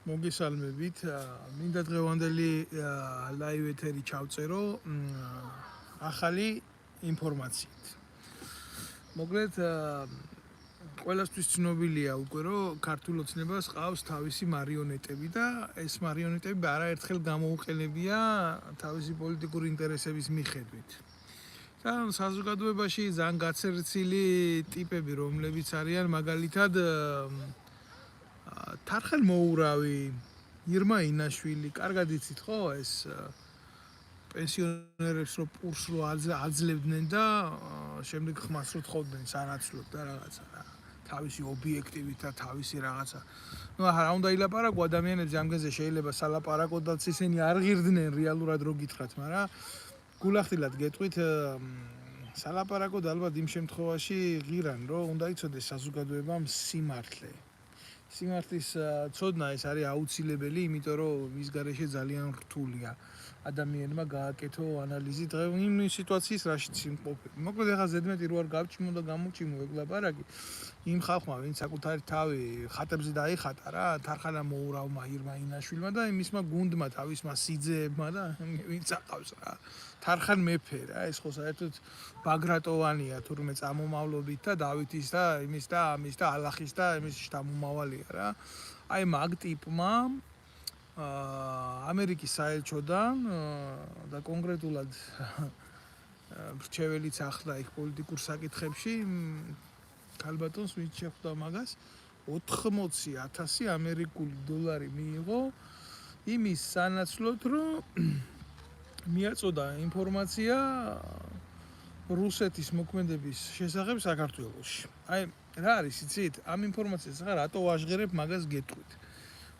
მოგესალმებით. მინდა დღევანდელი ლაივ ეთერი ჩავწერო ახალი ინფორმაციით. მოკლედ ყველასთვის ცნობილია უკვე რომ ქართულ ოცნებას ყავს თავისი მარიონეტები და ეს მარიონეტები არაერთხელ გამოუყენებია თავისი პოლიტიკური ინტერესების მიხედვით. და საზოგადოებაში ძალიან გაცერცილი ტიპები, რომლებიც არიან მაგალითად თარხელმოურავი, ირმა ინაშვილი, კარგად იცით ხო ეს პენსიონერებს რო პურს რო აძლევდნენ და შემდეგ ხმას რო თხოვდნენ სანაცვლოდ და რაღაცა თავისი ობიექტივით და თავისი რაღაცა. ნუ რა უნდა ილაპარაკო ადამიანებს ამგენზე შეიძლება სალაპარაკოდაც ისინი არ ღირდნენ რეალურად რო გითხრათ, მაგრამ გულახდილად გეტყვით სალაპარაკოდ ალბათ იმ შემთხვევაში ღირან რომ უნდა იცოდეს საზოგადოებამ სიმართლე. სიმართლის ცოდნა ეს არის აუცილებელი, იმიტომ რომ მის გარეშე ძალიან რთულია ადამიანმა გააკეთო ანალიზი იმ სიტუაციის რაშიც იმყოფება. მოკლედ ახლა ზედმეტი რო არ გავჩიმო და გამოვჩიმო ეგ ლაპარაკი იმ ხალხმა, ვინც საკუთარი თავი ხატებზე დაიხატა რა, თარხელმოურავმა ირმა ინაშვილმა და იმისმა გუნდმა თავისმა სიძეებმა და ვინც აყავს რა. თარხან მეფე რა, ეს ხო საერთოდ ბაგრატოვანია თურმე წამომავლობით და დავითის და იმის და ამის და ალახის და იმის შთამომავალია რა. აი მაგ ტიპმა ამერიკის საელჩოდან და კონკრეტულად მრჩეველიც ახლა იქ პოლიტიკურ საკითხებში ქალბატონს ვინც შეხვდა მაგას 80,000 ამერიკული დოლარი მიიღო იმის სანაცვლოდ რომ მიაწოდა ინფორმაცია რუსეთის მოქმედების შესახებ საქართველოში. აი რა არის იცით? ამ ინფორმაციას ახლა რატო ვაჟღერებ მაგას გეტყვით.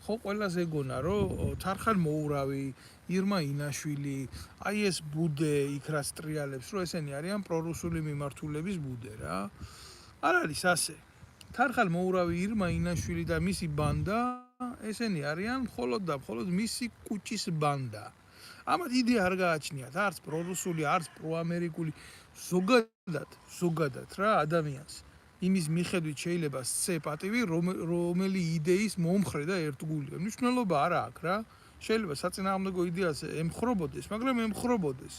ხო ყველას ეგონა რომ თარხელმოურავი, ირმა ინაშვილი, აი ეს ბუდე იქ რაც ტრიალებს, რომ ესენი არიან პრორუსული მიმართულების ბუდე რა. არ არის ასე. თარხელმოურავი, ირმა ინაშვილი და მისი ბანდა, ესენი არიან მხოლოდ და მხოლოდ მისი კუჭის ბანდა. ამათ იდეა არ გააჩნიათ, არც პრორუსული, არც პროამერიკული, ზოგადად რა ადამიანს. იმის მიხედვით შეიძლება სცე პატივი, რომელი იდეის მომხრე და ერთგულია. მნიშვნელობა არა აქვს რა. შეიძლება საწინააღმდეგო იდეას ემხრობოდეს, მაგრამ ემხრობოდეს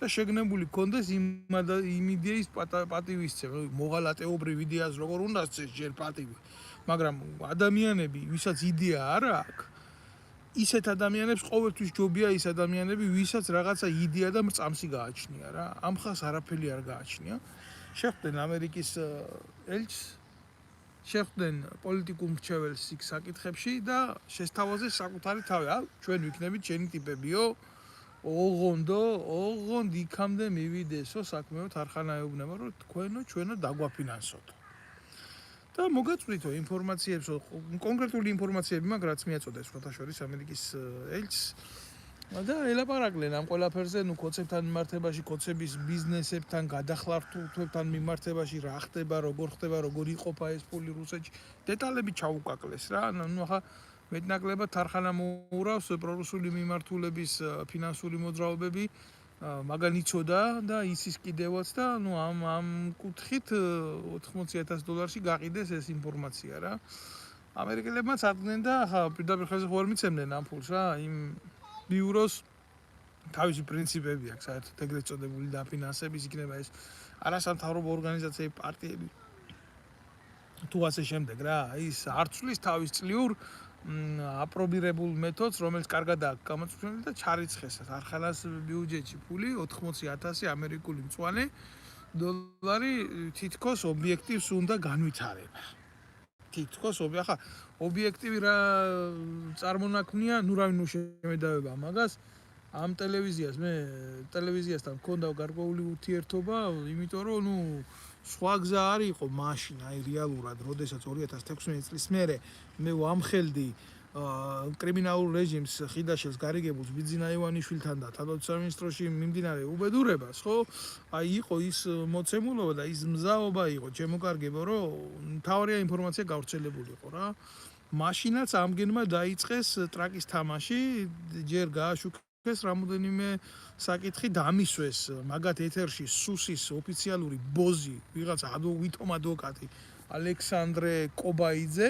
და შეგნებული კონდეს იმ იდეის პატივისცემა, მოღალატეობრივ იდეას როგორ უნდა სცეს ჯერ პატივი. მაგრამ ადამიანები, ვისაც იდეა არ აქვს, ისეთ ადამიანებს ყოველთვის ჯობია ის ადამიანები, ვისაც რაღაცა იდეა და მრწამსი გააჩნია რა. ამ ხალხს არაფერი არ გააჩნია. შეხვდნენ ამერიკის ელჩს, შეხვდნენ პოლიტიკურ მრჩეველს იქ საკითხებში და შესთავაზეს საკუთარი თავი. ჩვენ ვიქნებით ჩვენი ტიპებიო, ოღონდ იქამდე მივიდესო საქმეო თარხანაეუბნება, რომ თქვენო ჩვენო დაგვაფინანსოთ. და მოგაწვდითო ინფორმაციებს, კონკრეტული ინფორმაციები მაგ რაც მიაწოდეს შეთაშორის ამერიკის ელჩს და ელაპარაკდნენ ამ ყველაფერზე, ნუ კოცებთან მიმართებაში, კოცების ბიზნესებთან, გადახლართულთვებთან მიმართებაში, რა ხდება, როგორ იყოფა ეს ფული რუსეთში, დეტალები ჩაუკაკლეს რა. ნუ ახლა მეტნაკლებად თარხელმოურავს პრორუსული მიმართულების ფინანსური მოძრაობები მაგან იცოდა და იცის კიდევაც და ნუ ამ კუთხით $80,000 გაყიდეს ეს ინფორმაცია რა. ამერიკელებმა წარდგნენ და ახლა პირდაპირ ხელზე ხო არ მიცემდნენ ამ ფულს რა, იმ ბიუროს თავისი პრინციპები აქვს, საერთოდ ეგრეთ წოდებული დაფინანსების იქნება ეს არასამთავრობო ორგანიზაციები, პარტიები თუ ასე შემდეგ რა. ის არ ცვლის თავის წლიურ აპრობირებულ მეთოდს, რომელიც კარგად აქვს გამოწვეული და ჩარიცხეს არხალას ბიუჯეტში ფული 80,000 ამერიკული მწვანე დოლარი თითქოს ობიექტივს უნდა განვითარება. თითქოს ახლა ობიექტივი რა წარმონაქმნია, ნუ რავი ნუ შემედავება მაგას. ამ ტელევიზიასთან მქონდა გარკვეული ურთიერთობა, იმიტომ რომ ნუ სხვა გზა არ იყო მაშინ, აი რეალურად, როდესაც 2016 წლის მერე მე ვამხელდი კრიმინალურ რეჟიმს ხიდაშელს გარიგებულს ბიძინა ივანიშვილთან და თავდაცვის სამინისტროში მიმდინარე უბედურებას, ხო? აი იყო ის მოცემულობა და ის მზაობა იყო, ჩემოკარგებო, რომ მთავარია ინფორმაცია გავრცელებული იყო რა. მაშინაც ამგენმა დაიწყეს ტრაკის თამაში, ჯერ გააშუქეს რამოდენიმე საკითხი დამისვეს მაგათ ეთერში სუსის ოფიციალური ბოზი, ვიღაცა ვითომ ადვოკატი ალექსანდრე კობაიძე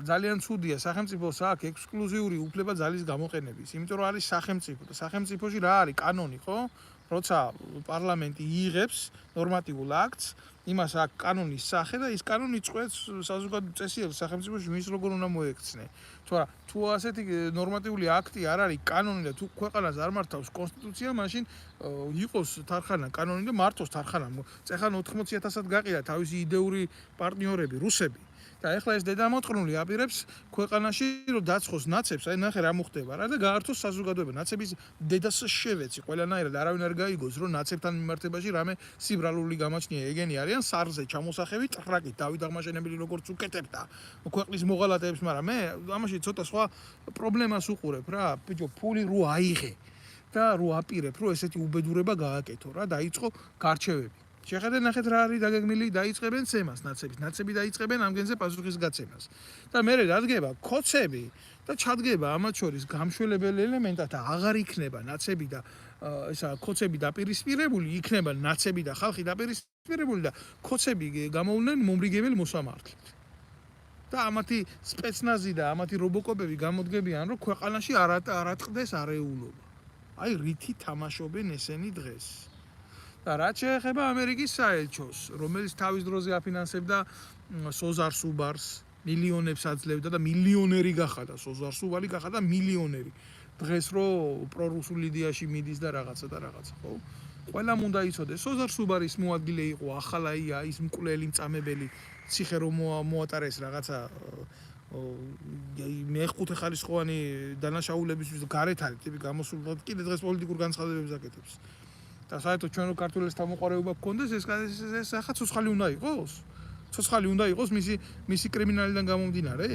ძალიან ცუდია სახელმწიფოს აქვს ექსკლუზიური უფლება ძალის გამოყენების, იმიტომ რომ არის სახელმწიფო და სახელმწიფოში რა არის კანონი, ხო? როცა პარლამენტი იღებს ნორმატიულ აქტს, იმას აქვს კანონის სახე და ის კანონი წყვეტს საზოგადოებრივ წესიერ სახელმწიფოში ვის როგორ უნდა მოექცნე. თუ ასეთი ნორმატიული აქტი არ არის კანონი და თუ ქვეყანას არ მართავს კონსტიტუცია, მაშინ იყოს თარხანა კანონი და მართოს თარხანა. წეხან 80,000-ად გაყიდა თავისი იდეური პარტნიორები, რუსები. და ეხლა ეს დედამოწყნული აპირებს ქვეყანაში რომ დაცხოს ნაცებს, აი ნახე რა მოხდება რა და გაართოს საზოგადოება. ნაცების დედას შევეცი, ყველანაირად არავინ არ გაიგოს რომ ნაცებთან მიმართებაში რამე სიბრალული გამაჩნია. ეგენი არიან სარზე ჩამოსახები ტრაკით დავით აღმაშენებელი როგორც უკეთებდა ქვეყნის მოღალატეებს, მაგრამ მე ამაში ცოტა სხვა პრობლემას უყურებ რა. ბიჭო, ფული რო აიღე და რო აპირებ რომ ესეთი უბედურება გააკეთო რა, დაიწყო გარჩევები. შეხედეთ ნახეთ რა არის დაგეგმილი, დაიწყებენ ცემას ნაცების. ნაცები დაიწყებენ ამგენზე პასუხისგაცემას. და მერე დადგება ქოცები და ჩადგება ამათ შორის გამშველებელი ელემენტად და აღარ იქნება ნაცები და ესა ქოცები დაპირისპირებული, იქნება ნაცები და ხალხი დაპირისპირებული და ქოცები გამოვლენ მომრიგებელ მოსამართლედ. და ამათი სპეცნაზი და ამათი რობოკოპები გამოდგებიან, რომ ქვეყანაში არ ატყდეს არეულობა. აი რითი თამაშობენ ესენი დღეს. და რაც შეეხება ამერიკის საელჩოს, რომელიც თავის დროზე აფინანსებდა სოზარ სუბარს, მილიონებს აძლევდა და მილიონერი გახადა, სოზარ სუბარი გახადა მილიონერი. დღეს რო პრორუსულ იდეაში მიდის და რაღაცა, ხო? ყველამ უნდა იცოდეს, სოზარ სუბარის მოადგილე იყო ახალაია, ის მკვლელი მწამებელი, ციხე რომ მოატარეს რაღაცა მეხუთე ხარისხოვანი დანაშაულებისთვის გარეთ არის ტიპი გამოსულიყო კიდე დღეს პოლიტიკურ განცხადებებს აკეთებს. და საერთოდ ჩვენ რო ქართულებს თავმოყარეობა გქონდეს, ეს ახლა ცოცხალი უნდა იყოს? ცოცხალი უნდა იყოს მისი კრიმინალიდან გამომდინარე?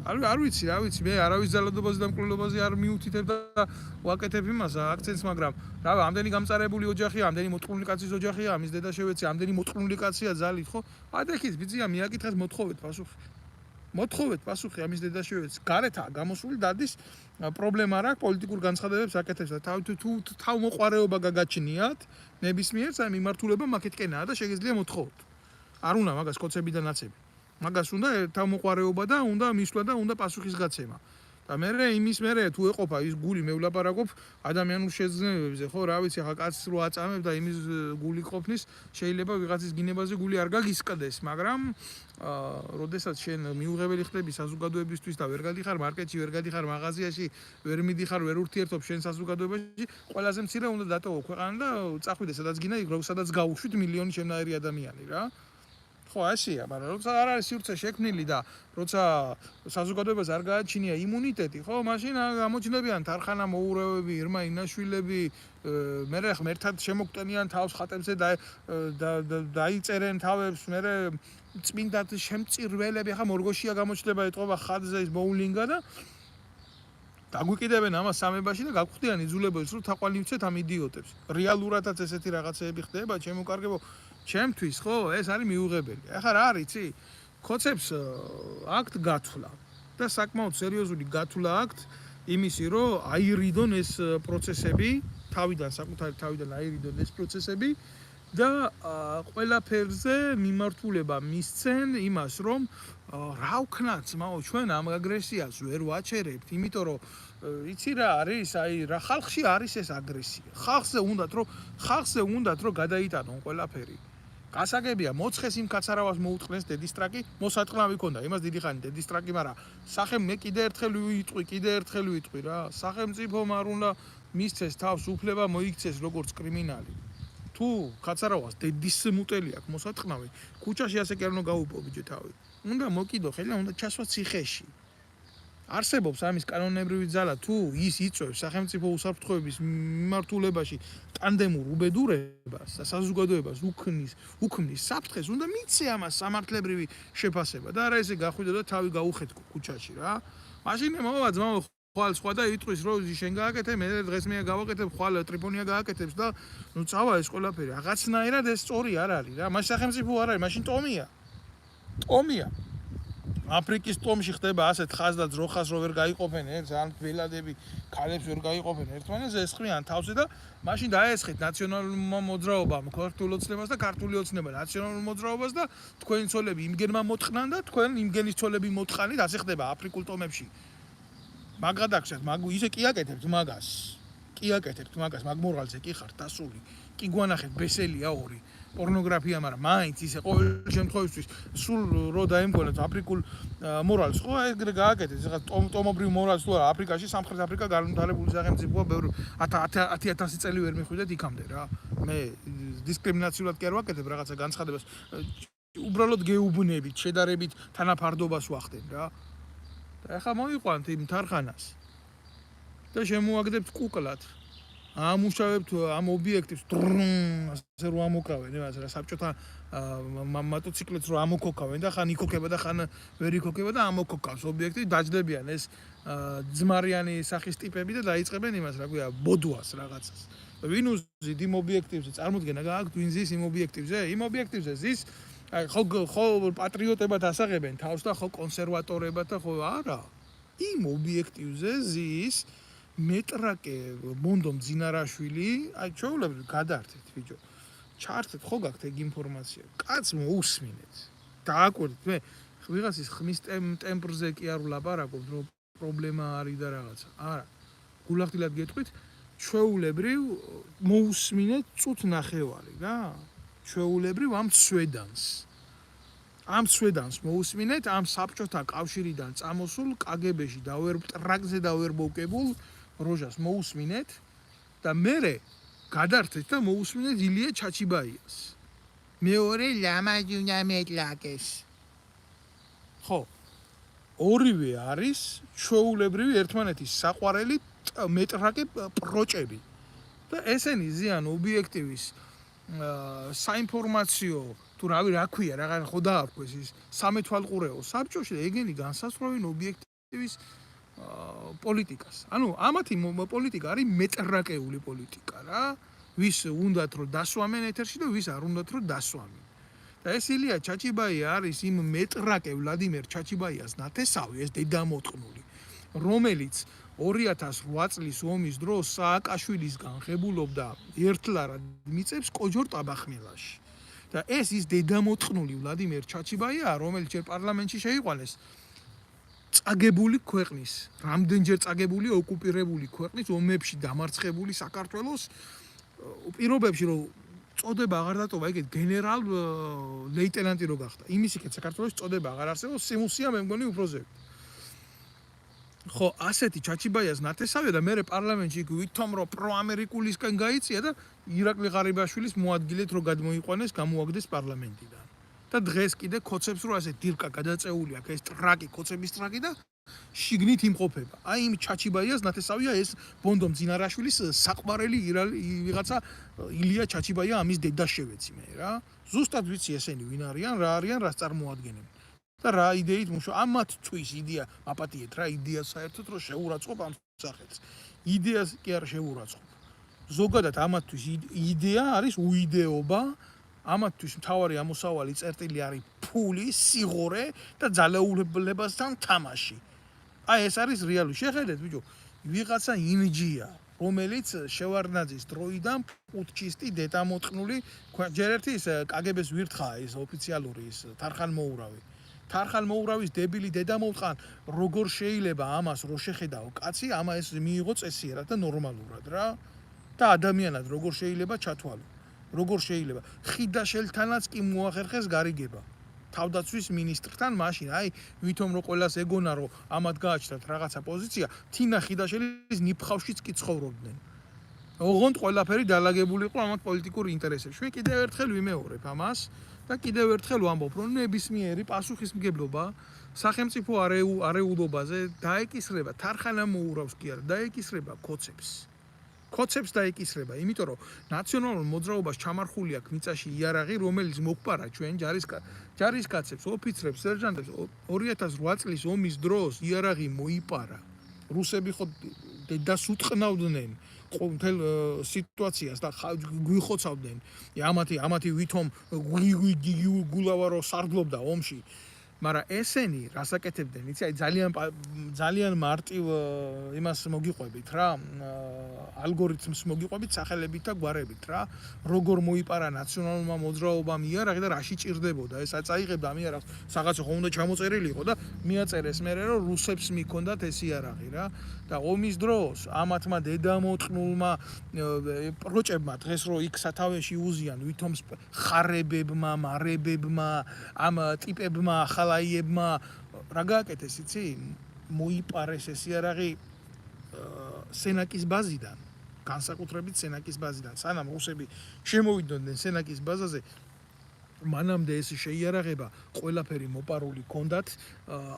არ ვიცი, მე არავის ძალადობაზე და მკვლელობაზე არ მიუთითებ და ვაკეთებ იმას აქცენტს, მაგრამ რა ამდენი გამწარებული ოჯახია, ამდენი მოწყვლული კაცის ოჯახია, ამის დედა შევეცი, ამდენი მოწყვლული კაცია ძალით, ხო? ადექით ბიძია მიაკითხეთ, მოთხოვეთ პასუხი ამის დედა შევეცი. გარეთაა გამოსული დადის პრობლემა რა აქვს პოლიტიკურ განცხადებებს აკეთებს და თუ თავმოყარეობა გაგაჩნიათ ნებისმიერს აი მიმართულება მაკეთკენაა და შეგიძლია მოთხოვოთ. არ უნდა მაგას კოცები და ნაცები. მაგას უნდა თავმოყარეობა და უნდა მისვლა და უნდა პასუხისგაცემა. და მერე თუ ეყოფა ის გული მე ვლაპარაკობ ადამიანურ შეზნებებზე, ხო, რა ვიცი, ახლა კაცს რო აწამებ და იმის გული ყოფნის, შეიძლება ვიღაცის გინებაზე გული არ გაგისკდეს, მაგრამ როდესაც შენ მიუღებელი ხდები საზოგადოებისთვის და ვერ გადიხარ მარკეტში, ვერ გადიხარ მაღაზიაში, ვერ მიდიხარ, ვერ ურთიერთობ შენ საზოგადოებაში, ყველაზე მცირე უნდა დატოვო ქვეყანა და წახვიდე სადაც გინდა, სადაც გაუშვით მილიონი შემნაირი ადამიანი რა. ხო, ასია, მაგრამ როცა არ არის სივრცე შექმნილი და როცა საზოგადოებას არ გააჩნია იმუნიტეტი, ხო, მაშინ გამოჩნდებიან თარხანა მოურევები, ირმა ინაშვილები, მერე ღმერთად შემოგტენიან თავს ხატებზე და დაიწერენ თავებს, მერე წმინდად შემწირველები, ახლა მორგოშია გამოჩნდება ეთყობა ხატზე ის ბოულინგა და დაგვიკიდებენ ამას სამებაში და გაგვხდიან იძულებელს, რომ თაყვანივცეთ ამ იდიოტებს. რეალურადაც ესეთი რაღაცეები ხდება, ჩემო კარგებო, ჩემთვის ხო, ეს არის მიუღებელი. ახლა რა არის, იცი? ქოცებს აქტ გათვლა და საკმაოდ სერიოზული გათვლა აქვთ იმისი, რომ აირიდონ ეს პროცესები, საკუთარი თავიდან აირიდონ ეს პროცესები და ყველაფერზე მიმართულება მისცენ იმას, რომ რა ვქნათ, ჩვენ ამ აგრესიას ვერ ვაჩერებთ, იმიტომ რომ იცი რა არის, აი რა ხალხში არის ეს აგრესია. ხალხზე უნდათ რომ გადაიტანონ ყველაფერი. გასაგებია მოცხეს იმ კაცარავას მოუტყნეს დედისტრაკი, მოსატყნავი ქონდა, იმას დიდი ხანი დედისტრაკი, მაგრამ მე კიდე ერთხელ ვიტყვი რა. სახელმწიფომ არ უნდა მისცეს თავს უფლება მოიქცეს როგორც კრიმინალი. თუ კაცარავას დედის მუტელი აქვს მოსატყნავი, ქუჩაში ასე კი არ უნდა გაუპო ბიჭო თავი. უნდა მოკიდო ხელი და უნდა ჩასვა ციხეში. არსებობს ამის კანონებრივი ძალა, თუ ის იწვევს სახელმწიფო უსაფრთხოების მიმართულებაში ტანდემურ უბედურებას და საზოგადოებას უქმნის საფრთხეს, უნდა მიცე ამას სამართლებრივი შეფასება და არა ესე გახვიდო და თავი გაუხეთკო ქუჩაში რა. მაშინ მოვა ძმაო ხვალ სხვა და იტყვის რომ შენ გააკეთე, მე დღეს მე გავაკეთებ, ხვალ ტრიპონია გააკეთებს და ნუ წავა ეს ყველაფერი. რაღაცნაირად ეს სწორი არ არის რა. მაშინ სახელმწიფო არ არის, მაშინ ტომია. აფრიკის ტომში ხდება ასეთ ხაზ და ძროხას რო ვერ გაიყოფენ ერთს, ან ველადები ქალებს ვერ გაიყოფენ ერთმანეთს, ესხმიან თავზე და მაშინ დაესხით ნაციონალურმა მოძრაობამ ქართულ ოცნებას და ქართული ოცნება ნაციონალურ მოძრაობას და თქვენი ცოლები იმგენმა მოთხნან და თქვენ იმგენის ცოლები მოთხანით, ასე ხდება აფრიკულ ტომებში. მაგადაგშეთ, ისე კი აკეთებთ მაგას. კი აკეთებთ მაგას, მაგ მორალზე კი ხართ დასული. კი გვანახეთ ბესელია ორი. პორნოგრაფია, მაგრამ მაინც ისე ყოველ შემთხვევაში სულ რო დაემგონათ აფრიკულ მორალს, ხო, ეგრე გააკეთეთ. ეხლა ტომობრივ მორალს თუ არა, აფრიკაში სამხრეთ აფრიკა განვითარებული სახელმწიფოა, ბევრი 10,000 წელი ვერ მიხვიდეთ იქამდე რა. მე დისკრიმინაციულად კი არ ვაკეთებ რაღაცა განცხადებას. უბრალოდ გეუბნებით, შედარებით თანაფარდობას ვახდენ რა. და ეხლა მოიყვანთ იმ თარხანას. და შემოაგდებთ კუკლად. ამუშავებთ ამ ობიექტებს ასე რომ ამოკავენ, იმას რა საბჭოთა მოტოციკლებს რომ ამოკოკავენ და ხან იქოკება და ხან ვერ იქოკება და ამოკოკავს ობიექტი, დაჯდებიან ეს ძმარიანი სახის ტიპები და დაიწყებენ იმას, რა ქვია, ბოდვას რაღაცას. ვინ უზის იმ ობიექტებზე წარმოდგენა გააქვთ, ვინ ზის იმ ობიექტებზე? იმ ობიექტებზე ზის ხო პატრიოტებად ასაღებენ თავს და ხო კონსერვატორებად და ხო არა. იმ ობიექტივზე ზის მეტრაკე მონდო მძინარაშვილი, აი ჩვეულებრივ გადაართეთ ბიჭო. ჩაართეთ ხო გაქვთ ეგ ინფორმაცია. კაც მოусმინეთ. დააკვირდით მე ვიღაცის ხმის ტემპრზე კი არ ვლაპარაკობ, რომ პრობლემა არის და რაღაცა. არა. გულახდილად გეტყვით, ჩვეულებრივ მოусმინეთ წუთ ნახევარი რა. ჩვეულებრივ ამ სვედანს. ამ სვედანს მოусმინეთ ამ საბჭოთა კავშირიდან წამოსულ კგბ-ში და ვერ ტრაკზე და ვერ მოვკებულ როჟას მოусმინეთ და მერე გადართეთ და მოусმინეთ ილია ჩაჩიბაიას. მეორე ლამაჯუნა მეტლაკეს. ხო. ორივე არის ჩვეულებრივი ერთმანეთის საყვარელი მეტრაკე პროჭები. და ესენი ზიან ობიექტივის საინფორმაციო თუ რა ქვია, რაღაც ხო დაარქვეს ის სამეთვალყურეო საბჭოში და ეგენი განსაზღვრავენ ობიექტივის პოლიტიკას. ანუ ამათი პოლიტიკა არის მეტრაკეული პოლიტიკა რა. ვის უნდათ რომ დასვამენ ეთერში და ვის არ უნდათ რომ დასვამენ. და ეს ილია ჩაჩიბაია არის იმ მეტრაკე ვლადიმერ ჩაჩიბაიას ნათესავი, ეს დედამოწყნული, რომელიც 2008 წლის ომის დროს სააკაშვილისგან ღებულობდა ერთლარად მიწებს კოჯორ ტაბახმელაში. და ეს ის დედამოწყნული ვლადიმერ ჩაჩიბაია, რომელიც ჯერ პარლამენტში შეიყვანეს წაგებული ქვეყნის, რამდენჯერ წაგებული ოკუპირებული ქვეყნის ომებში დამარცხებული საქართველოს პირობებში, რომ წოდება აღარ დატოვა, ეგეთ გენერალ ლეიტენანტი რო გახდა. იმის იქეთ საქართველოს წოდება აღარ არსებობს, სიმუსია მე მგონი უფროზები. ხო, ასეთი ჩაჩიბაიას ნათესავია და მე პარლამენტში ვითომ რომ პროამერიკულისკენ გაიწია და ირაკლი ღარიბაშვილის მოადგილეთ რომ გადმოიყვანეს, გამოაგდეს პარლამენტიდან. და დღეს კიდე კოცებს რო ასე დილკა გადაწეული აქვს ეს ტრაკი, კოცების ტრაკი და შიგნით იმყოფება. აი იმ ჩაჩიბაიას ნათესავია ეს ბონდო მძინარაშვილის საყვარელი ვიღაცა ილია ჩაჩიბაია, ამის დედა შევეცი მე რა. ზუსტად ვიცი ესენი ვინ არიან, რა არიან, რას წარმოადგენენ. და რა იდეით მუშაობ ამათთვის იდეა აპატიეთ რა იდეა საერთოდ რომ შეურაცხყოფ ამ სახელს. იდეას კი არ შეურაცხყოფ. ზოგადად ამათთვის იდეა არის უიდეობა, ამათთვის მთავარი ამოსავალი წერტილი არის ფული, სიღორე და ძალაუფლებასთან თამაში. აი ეს არის რეალური. შეხედეთ ბიჭო, ვიღაცა ინჯია, რომელიც შევარდნაძის დროიდან პუტჩისტი დედამოწყნული ჯერ ერთი ის კგბ-ს ვირთხაა ეს ოფიციალური ის თარხანმოურავი. თარხანმოურავის დებილი დედამოწყან როგორ შეიძლება ამას რო შეხედაო კაცი, ამა ეს მიიღო წესიერად და ნორმალურად რა. და ადამიანად როგორ შეიძლება ჩათვალო. როგორ შეიძლება ხიდაშელთანაც კი მოახერხეს გარიგება. თავდაცვის მინისტრთან მაშინ, აი, ვითომ რო ყველას ეგონა რომ ამათ გააჩნდათ რაღაცა პოზიცია, თინა ხიდაშელის ნიფხავშიც კი ცხოვრობდნენ. ოღონდ ყველაფერი დალაგებული იყო ამათ პოლიტიკურ ინტერესებში. მე კიდევ ერთხელ ვიმეორებ ამას და კიდევ ერთხელ ვამბობ, რომ ნებისმიერი პასუხისმგებლობა სახელმწიფო არეულობაზე დაეკისრება თარხანამოურავს კი არა, დაეკისრება კოცებს. კოცებს დაეკისრება, იმიტომ რომ ნაციონალურ მოძრაობას ჩამარხული აქვს მიწაში იარაღი, რომელიც მოყპარა ჩვენ ჯარისკაცებს, ოფიცრებს, სერჟანტებს 2008 წლის ომის დროს იარაღი მოიპარა. რუსები ხო დედას უტყნავდნენ ყოველ სიტუაციას და გვიხოცავდნენ. ამათი ვითომ გულავარო სარდლობდა ომში. მაგრამ ესენი რასაკეთებდნენ, იცი, აი ძალიან მარტივ იმას მოგიყვებით რა, ალგორითმს მოგიყვებით სახელებით და გვარებით რა, როგორ მოიპარა ნაციონალურმა მოძრაობამ იარაღი და რაში ჭირდებოდა, ეს აწაიღებდა ამ იარაღს, რაღაცა ხომ უნდა ჩამოწერილი იყო და მიაწერეს მერე რომ რუსებს მიქონდათ ეს იარაღი რა და ომის დროს ამათმა დედამოწყნულმა პროჭებმა დღეს რო იქ სათავეში უზიან ვითომ ხარებებმა, მარებებმა, ამ ტიპებმა, ახალაიებმა რა გააკეთეს, იცი? მოიპარეს ეს იარაღი სენაკის ბაზიდან, განსაკუთრებით სენაკის ბაზიდან. სანამ რუსები შემოვიდნენ სენაკის ბაზაზე, მანამდე ეს შეიარაღება ყველაფერი მოპარული ჰქონდათ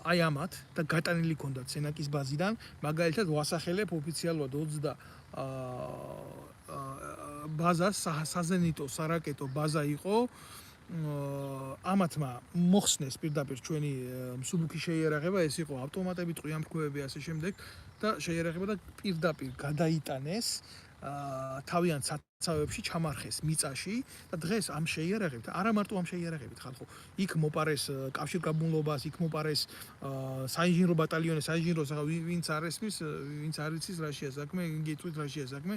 აი ამათ და გატანილი ჰქონდათ სენაკის ბაზიდან, მაგალითად ვასახელებ ოფიციალურად 20 ბაზას, საზენიტო სარაკეტო ბაზა იყო. ამათმა მოხსნეს პირდაპირ ჩვენი მსუბუქი შეიარაღება, ეს იყო ავტომატები, ტყვიამფრქვევები ასე შემდეგ და შეიარაღება და პირდაპირ გადაიტანეს თავიანთ საცავებში ჩამარხეს მიწაში და დღეს ამ შეიარაღებით, არა მარტო ამ შეიარაღებით ხალხო, იქ მოპარეს კავშირგაბმულობას, იქ მოპარეს საინჟინრო ბატალიონი, საინჟინრო ვინც არ ესმის, ვინც არ იცის რაშია საქმე, გეტყვით რაშია საქმე,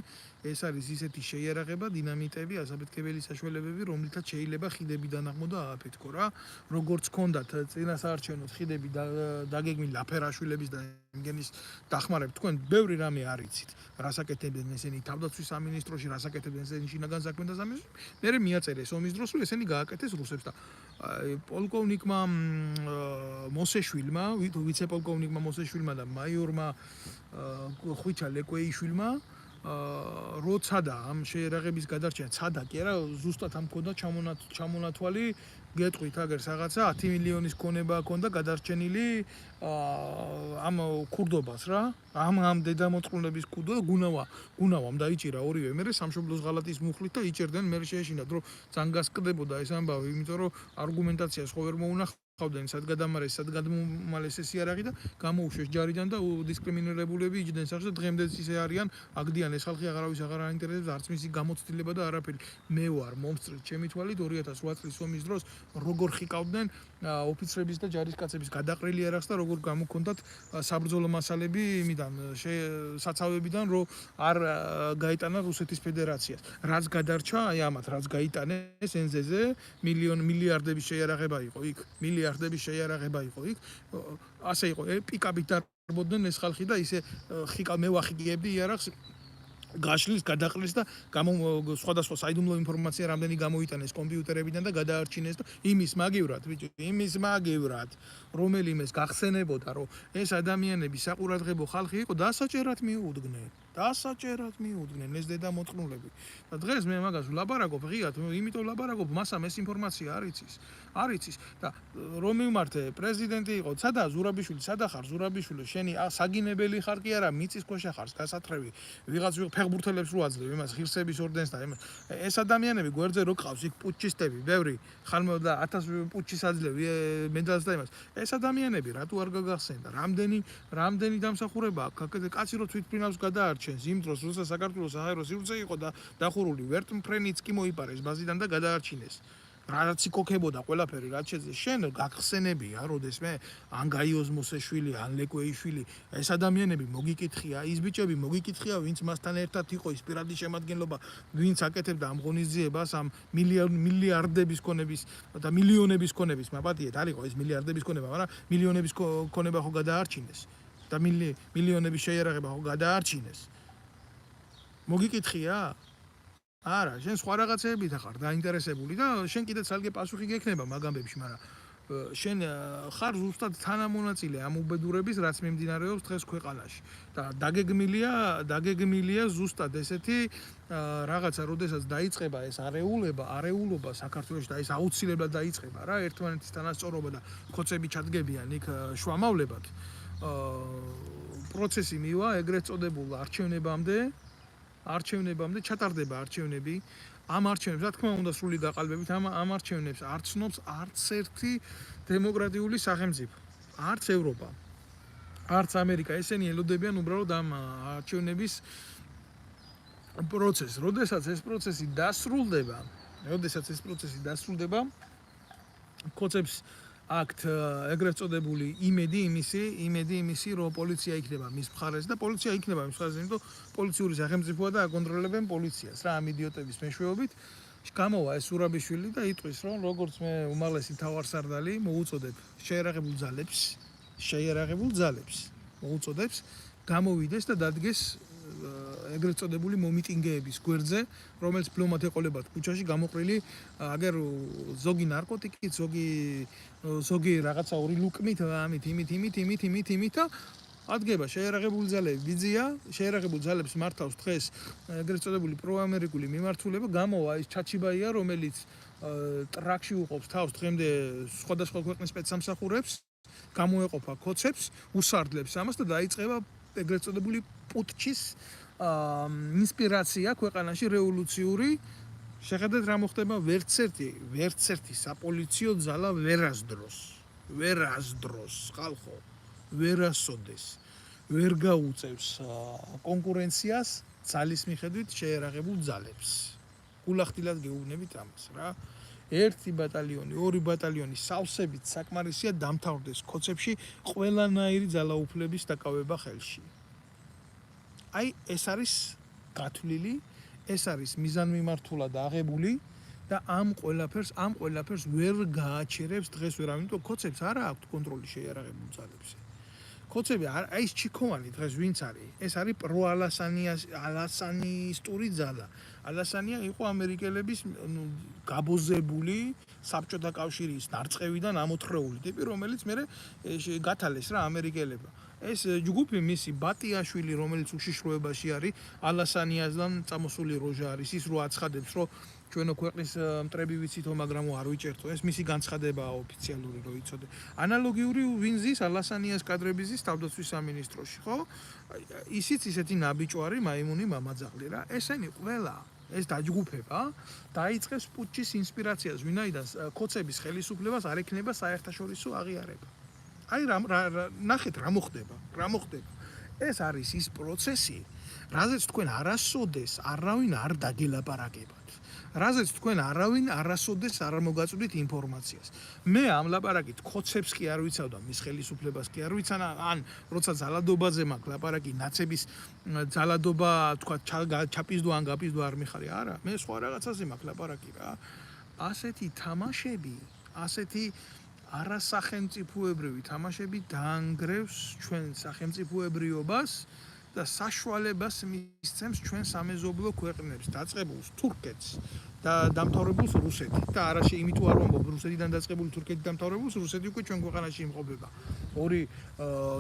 ეს არის ისეთი შეიარაღება, დინამიტები, ასაფეთქებელი საშუალებები, რომლითაც შეიძლება ხიდები დანაღმო და ააფეთქო რა. როგორც ჰქონდათ წინასაარჩევნო ხიდები დაგეგმილი ლაფერაშვილების და იმგენის დახმარებით, თქვენ ბევრი რამე არ იცით. რასაკეთებდნენ ესენი თავდაცვის სამინისტროში, რასაკეთებდნენ ესენი შინაგან საქმეთა სამინისტროში. მერე მიაწერეს ომის დროს, რომ ესენი გააკეთეს რუსებს და პოლკოვნიკმა მოსეშვილმა, ვიცე-პოლკოვნიკმა მოსეშვილმა და მაიორმა ხვიჩა ლეკვეიშვილმა როცა და ამ შეიარაღების გადარჩენა ცადა კი არა, ზუსტად ამ ქონდა ჩამონათვალი, გეტყვით აგერ რაღაცა 10 მილიონის ქონება ქონდა გადარჩენილი ამ ქურდობას რა, ამ დედამოწყნულების ქურდობა გუნავამ დაიჭირა ორივე მერე სამშობლოს ღალატის მუხლით და იჭერდნენ მერე შეეშინათ რომ ძანგასკდებოდა ეს ამბავი, იმიტომ რომ არგუმენტაციას ხო ვერ მოუნახავდნენ სად გადამარეს, სად გადმომალეს ეს იარაღი და გამოუშვეს ჯარიდან და დისკრიმინირებულები იჯდნენ სახში და დღემდეც ისე არიან, აგდიან ეს ხალხი აღარავის აღარ აინტერესებს, არც მისი გამოცდილება და არაფერი. მე ვარ მომსწრეთ ჩემი თვალით 2008 წლის ომის დროს როგორ ხიკავდნენ ოფიცრების და ჯარისკაცების გადაყრილი იარაღს და როგორ გამოქონდათ საბრძოლო მასალები იმიდან საცავებიდან რომ არ გაიტანა რუსეთის ფედერაციას. რაც გადარჩა, აი ამათ რაც გაიტანეს ენზეზე, მილიარდების შეიარაღება იყო იქ, მილიარდების შეიარაღება იყო იქ. ასე იყო, პიკაპით დარბოდნენ ეს ხალხი და ისე მე ვახიგებდი იარაღს გაშლის, გადაყრილს და სხვადასხვა საიდუმლო ინფორმაცია რამდენი გამოიტანეს კომპიუტერებიდან და გადაარჩინეს და იმის მაგივრად, ბიჭო, იმის მაგივრად, რომელიმეს გახსენებოდა, რომ ეს ადამიანები საყურადღებო ხალხი იყო, დასაჭერად მიუდგნენ ეს დედამოწყნულები. და დღეს მე მაგას ვლაპარაკობ ღიად, იმიტომ ვლაპარაკობ, მასამ ეს ინფორმაცია არ იცის და რომ მიმართე პრეზიდენტი იყო, სადა ზურაბიშვილი, სადა ხარ ზურაბიშვილი, შენი საგინებელი ხარ კი არა, მიწისქვეშა ხარ, გასათრევი, ვიღაც ფეხბურთელებს რო აძლევ, იმას ღირსების ორდენს და იმას. ეს ადამიანები გვერდზე რო ყავს, იქ პუჩისტები, ბევრი, ხანმო და 1000 პუჩის აძლევ მედალს და იმას. ეს ადამიანები რატო არ გაგახსენდა? რამდენი დამსახურება აქვს? კაცი რო თვითმფრინავს გადაარჩენს, იმ დროს როცა საქართველოს საჰაერო სივრცე იყო და დახურული ვერტმფრენიც კი მოიპარეს ბაზიდან და გადაარჩინეს. რაც იქოქებოდა ყველაფერი, რაც შეძლეს, შენ გახსენებია, როდესმე ან გაიოზ მოსეშვილი, ან ლეკვეიშვილი, ეს ადამიანები მოგიკითხია, ის ბიჭები მოგიკითხია, ვინც მასთან ერთად იყო, ის პირადი შემადგენლობა, ვინც აკეთებდა ამ ღონისძიებას, ამ მილიარდების ქონების და მილიონების ქონების, მაპატიეთ, არ იყო ეს მილიარდების ქონება, მაგრამ მილიონების ქონება ხო გადაარჩინეს და მილიონების შეიარაღება ხო გადაარჩინეს. მოგიკითხია? არა, შენ სხვა რაღაცეებით ხარ დაინტერესებული და შენ კიდე ცალკე პასუხი გექნება მაგ ამბებში, მაგრამ შენ ხარ ზუსტად თანამონაწილე ამ უბედურების, რაც მიმდინარეობს დღეს ქვეყანაში და დაგეგმილია ზუსტად ესეთი რაღაცა, როდესაც დაიწყება ეს არეულობა საქართველოში და ეს აუცილებლად დაიწყება რა, ერთმანეთის თანასწორობა და ხოცები ჩადგებიან იქ შუამავლებად. პროცესი მივა ეგრეთ წოდებულ არჩევნებამდე ჩატარდება არჩევნები. ამ არჩევნებს, რა თქმა უნდა, სრული გაყალბებით, ამ არჩევნებს არ ცნობს არც ერთი დემოკრატიული სახელმწიფო, არც ევროპა, არც ამერიკა. ესენი ელოდებიან უბრალოდ ამ არჩევნების პროცესს. როდესაც ეს პროცესი დასრულდება, ხოცებს აქვთ ეგრეთ წოდებული იმედი იმისი, რომ პოლიცია იქნება მის მხარეს და პოლიცია იქნება მის მხარეს, იმიტომ პოლიციური სახელმწიფოა და აკონტროლებენ პოლიციას რა ამ იდიოტების მეშვეობით. გამოვა ეს ურაბიშვილი და იტყვის, რომ როგორც მე უმაღლესი მთავარსარდალი მოუწოდებ შეიარაღებულ ძალებს მოუწოდებს გამოვიდეს და დადგეს ეგრეთ წოდებული მომიტინგეების გვერდზე, რომელიც ფლომად ეყოლებათ ქუჩაში გამოყრილი, აგერ ზოგი ნარკოტიკით, ზოგი რაღაცა ორი ლუკმით, იმით და ადგება შეიარაღებული ძალები ბიძია, შეიარაღებულ ძალებს მართავს დღეს ეგრეთ წოდებული პროამერიკული მიმართულება, გამოვა ის ჩაჩიბაია, რომელიც ტრაქში უყობს თავს დღემდე სხვადასხვა ქვეყნის სპეცსამსახურებს, გამოეყოფა ქოცებს, უსარდლებს ამას და დაიწყება ეგრეთ წოდებული პუტჩის ინსპირაცია ქვეყანაში რევოლუციური. შეხედეთ რა მოხდება, ვერც ერთი საპოლიციო ძალა ვერ ასდროს ხალხო, ვერ ასოდეს, ვერ გაუწევს კონკურენციას ძალის მიხედვით შეიარაღებულ ძალებს. გულახდილად გეუბნებით ამას რა. 1 ბატალიონი, 2 ბატალიონი სავსებით საკმარისია დამთავრდეს ქოცებში ყველანაირი ძალაუფლების დაკავება ხელში. აი ეს არის გათვლილი, ეს არის მიზანმიმართულად აღებული და ამ ყველაფერს ვერ გააჩერებს დღეს ვერავინ, იმიტომ ქოცებს არა აქვთ კონტროლი შეიარაღებულ ძალებზე. ქოცები აი ეს ჩიქოვანი დღეს ვინც არის? ეს არის ალასანისტური ძალა. ალასანია იყო ამერიკელების გაბოზებული საბჭოთა კავშირის დარწევიდან ამოთხრეული ტიპი, რომელიც მე გათალეს რა ამერიკელებმა. ეს ჯგუფი მისი ბატიაშვილი, რომელიც უშიშროებაში არის, ალასანიასთან წამოსული როჟა არის, ის რო აცხადებს, რომ ჩვენო ქვეყნის მტრები ვიცითო, მაგრამ არ ვიჭერთო. ეს მისი განცხადებაა ოფიციალური, რო იცოდე. ანალოგიური ვინზის ალასანიას კადრებიზის თავდაცვის სამინისტროში, ხო? ისიც ისეთი ნაბიჯვარი, მაიმუნი მამაძაღლი რა. ესენი ყველა ეს დაჯგუფება დაიწყებს პუტჩის ინსპირაციას, ვინაიდან ქოცების ხელისუფლებას არ ექნება საერთაშორისო აღიარება. აი ნახეთ რა მოხდება. ეს არის ის პროცესი, რაზეც თქვენ არასოდეს არავინ არ დაგელაპარაკებათ. რაზეც თქვენ არავინ არასოდეს არ მოგაწვდით ინფორმაციას. მე ამ ლაპარაკით ქოცებს კი არ ვიცავ და მის ხელისუფლებას კი არ ვიცანა, ან როცა ძალადობაზე მაქვს ლაპარაკი, ნაცების ძალადობა, თქვა ჩაპიზდო ან გაპიზდო არ მიხარი, არა, მე სხვა რაღაცაზე მაქვს ლაპარაკი რა. ასეთი თამაშები, ასეთი არასახელმწიფოებრივი თამაშები დაანგრევს ჩვენ სახელმწიფოებრიობას და საშუალებას მისცემს ჩვენ სამეზობლო ქვეყნებს, დაწყებულს თურქეთს და დამთავრებულს რუსეთით. და არაში იმით არ ვამბობ, რუსეთიდან დაწყებული თურქეთით დამთავრებულს, რუსეთი უკვე ჩვენ ქვეყანაში იმყოფება. ორი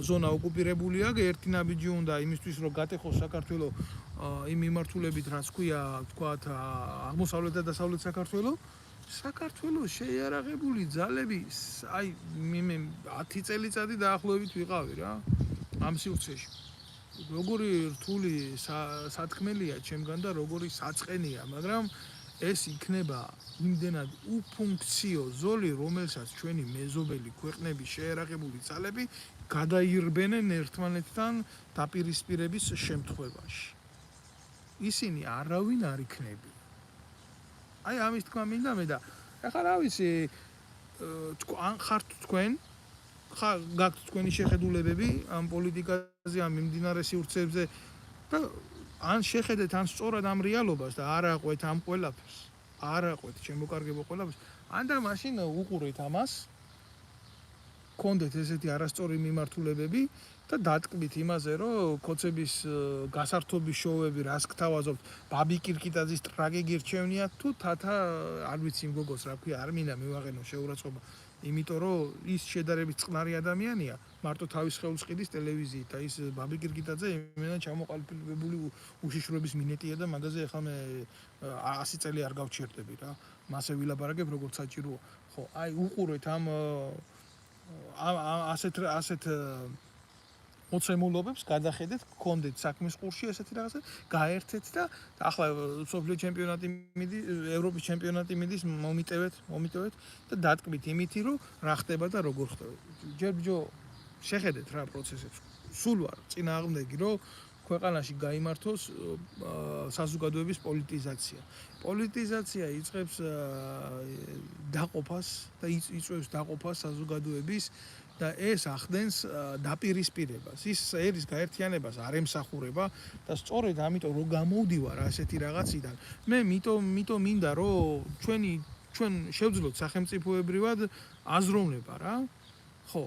ზონა ოკუპირებულია, ერთი ნაბიჯი უნდა იმისთვის, რომ გატეხოს საქართველოს იმ მიმართულებით, რაც ქვია, თქვათ, აღმოსავლეთ და დასავლეთ საქართველოს შეიარაღებული ძალები, აი მე 10 წელიწადი დაახლოებით ვიყავი რა ამ სივრცეში. როგორი რთული სათქმელია ჩემგან და როგორი საწყენია, მაგრამ ეს იქნება იმდენად უფუნქციო ზოლი, რომელსაც ჩვენი მეზობელი ქვეყნების შეიარაღებული ძალები გადაირბენენ ერთმანეთთან დაპირისპირების შემთხვევაში. ისინი არავინ არ იქნება. აი ამის თქვა მინდა მე და ახლა რა ვიცი, ან ხართ თქვენ გაქვთ თქვენი შეხედულებები ამ პოლიტიკაზე, ამ მიმდინარე სივრცეებზე და ან შეხედეთ ან სწორად ამ რეალობას და არ აყვეთ ამ ყველაფერს, არ აყვეთ შემოკარგებო ყველაფერს, ან და მაშინ უყურეთ ამას, გქონდეთ ესეთი არასწორი მიმართულებები და დატკბით იმაზე, რომ ქოცების გასართობის შოუები რას გთავაზობთ, ბაბი კირკიტაძის ტრაგიკი რჩევნია თუ თათა არ ვიცი იმ გოგოს რა ქვია, არ მინდა მივაღენო შეურაცხყოფა, იმიტომ რომ ის შედარებით წყნარი ადამიანია, მარტო თავის ხელს ყიდის ტელევიზიით და ის ბაბი კირკიტაძე იმენა ჩამოყალიბებული უშიშროების მინეტია და მაგაზე ახლა მე 100 წელი არ გავჩერდები რა, მასე ვილაპარაკებ როგორც საჭიროა. ხო, აი უყურეთ ამ ასეთ მოცემულობებს გადახედეთ, გქონდეთ საქმის ყურში ესეთი რაღაცა, გაერთეთ და ახლა სოფლიო ჩემპიონატი მიდის, ევროპის ჩემპიონატი მიდის, მომიტევეთ და დატკბით იმითი, რომ რა ხდება და როგორ ხდება. ჯერ ბიჭო, შეხედეთ რა პროცესებს. სულ ვარ წინააღმდეგი, რომ ქვეყანაში გაიმართოს საზოგადოების პოლიტიზაცია. პოლიტიზაცია იწყებს დაყოფას და იწვევს დაყოფას საზოგადოების და ეს ახდენს დაპირისპირებას. ის ერის გაერთიანებას არ ემსახურება და სწორედ ამიტომ რომ გამოვდივარ ასეთი რაღაციდან, მე მიტომ მინდა რომ ჩვენ შევძლოთ სახელმწიფოებრივად აზროვნება რა. ხო.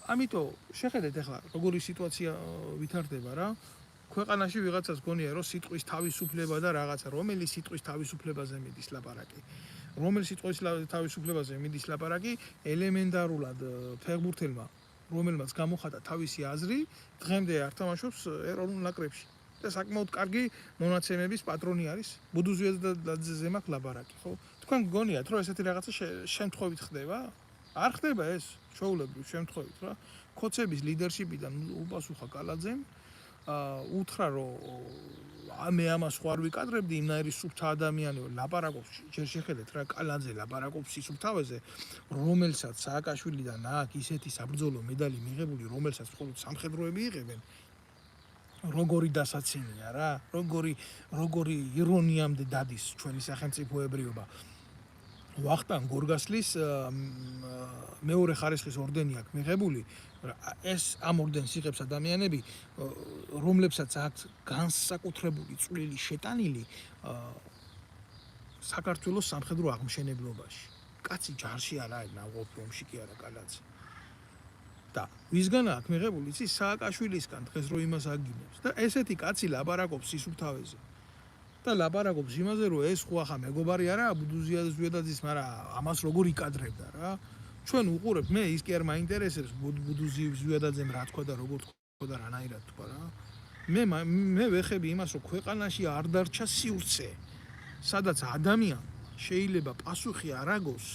ამიტომ შეხედეთ ახლა როგორი სიტუაცია ვითარდება რა. ქვეყანაში ვიღაცას გონია რომ სიტყვის თავისუფლება და რაღაცა რომელიც სიტყვის თავისუფლებაზე მიდის ლაპარაკი. რომელიც სიტყვის თავისუფლებაზე მიდის ლაპარაკი ელემენტარულად ფეხბურთელმა რომელმაც გამოხატა თავისი აზრი დღემდე არ თამაშობს ეროვნულ ნაკრებში და საკმაოდ კარგი მონაცემების პატრონი არის ბუდუზიაძეზე მაქვს ლაპარაკი ხო თქვენ გგონიათ რომ ესეთი რაღაცა შემთხვევით ხდება არ ხდება ეს ჩვეულებრივ შემთხვევით რა ქოცების ლიდერშიპიდან უპასუხა კალაძემ უთხრა რომ მე ამას ხო არ ვიკადრებდი იმნაირი სუფთა ადამიანი ლაპარაკობს ჯერ შეხედეთ რა კალაძე ლაპარაკობს სისუფთავეზე რომელსაც სააკაშვილიდან აქვს ისეთი საბრძოლო медаლი მიღებული რომელსაც მხოლოდ სამხედროები იღებენ როგორი დასაცინია რა როგორი ირონიამდე დადის ჩვენი სახელმწიფოებრიობა ვახტანგ გორგასლის მეორე ხარისხის ორდენი აქვს მიღებული ეს ამ ორდენს იღებს ადამიანები რომლებსაც აქვს განსაკუთრებული წვლილი შეტანილი საქართველოს სამხედრო აღმშენებლობაში კაცი ჯარში არა ნავყოფი ომში კი არა კალაძე და ვისგან აქვს მიღებული იცი სააკაშვილისგან დღეს რო იმას აგინებს და ესეთი კაცი ლაპარაკობს სისუფთავეზე და ლაპარაკობს იმაზე რომ ეს ხო ახლა მეგობარი არაა ბუდუზიაძის მაგრამ ამას როგორ იკადრებდა რა ჩვენ უყურებთ მე ის კი არ მაინტერესებს ბუდუზიაძემ რა თქვა და როგორ თქვა და რანაირად თქვა რა მე ვეხები იმას რომ ქვეყანაში არ დარჩა სივრცე სადაც ადამიან შეიძლება პასუხი არ აგოს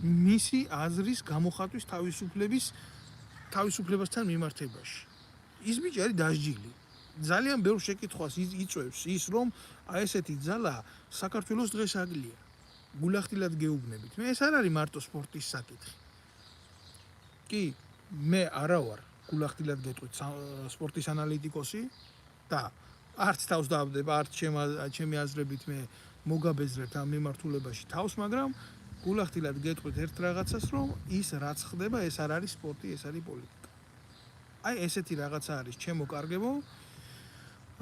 მისი აზრის გამოხატვის თავისუფლებასთან მიმართებაში ის ბიჭი დასჯილი ძალიან ბევრ შეკითხვას იწვევს ის რომ აი ესეთი ძალა საქართველოს დღეს აგლია გულახდილად გეუბნებით მე ეს არ არის მარტო სპორტის საკითხი კი მე არა ვარ გულახდილად გეტყვით სპორტის ანალიტიკოსი და არც თავს დავდება არც ჩემი აზრებით მე მოგაბეზრებთ ამ მიმართულებაში თავს მაგრამ გულახდილად გეტყვით ერთ რაღაცას რომ ის რაც ხდება ეს არ არის სპორტი ეს არის პოლიტიკა აი ესეთი რაღაცა არის ჩემო კარგებო